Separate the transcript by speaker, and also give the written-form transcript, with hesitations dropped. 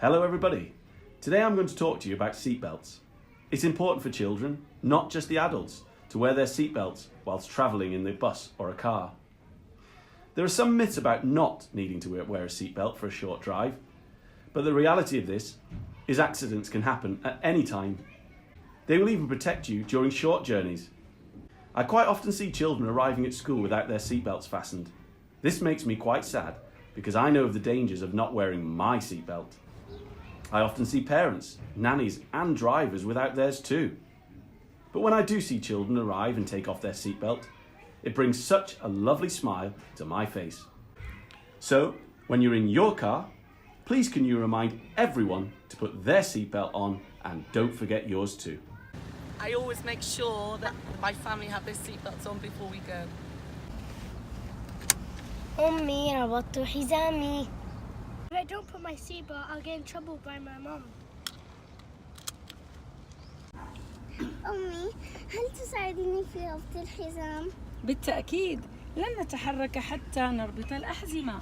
Speaker 1: Hello everybody. Today I'm going to talk to you about seatbelts. It's important for children, not just the adults, to wear their seatbelts whilst travelling in the bus or a car. There are some myths about not needing to wear a seatbelt for a short drive, but the reality of this is accidents can happen at any time. They will even protect you during short journeys. I quite often see children arriving at school without their seatbelts fastened. This makes me quite sad because I know of the dangers of not wearing my seatbelt. I often see parents, nannies and drivers without theirs too. But when I do see children arrive and take off their seatbelt, it brings such a lovely smile to my face. So, when you're in your car, please can you remind everyone to put their seatbelt on and don't forget yours too.
Speaker 2: I always make sure that my family have their seatbelts on before we go.
Speaker 3: أمي ربطت حزامي. If I don't put my seatbelt, I'll get in trouble by my mom.
Speaker 4: أمي هل تساعدني في ربط الحزام؟
Speaker 5: بالتأكيد لن نتحرك حتى نربط الأحزمة.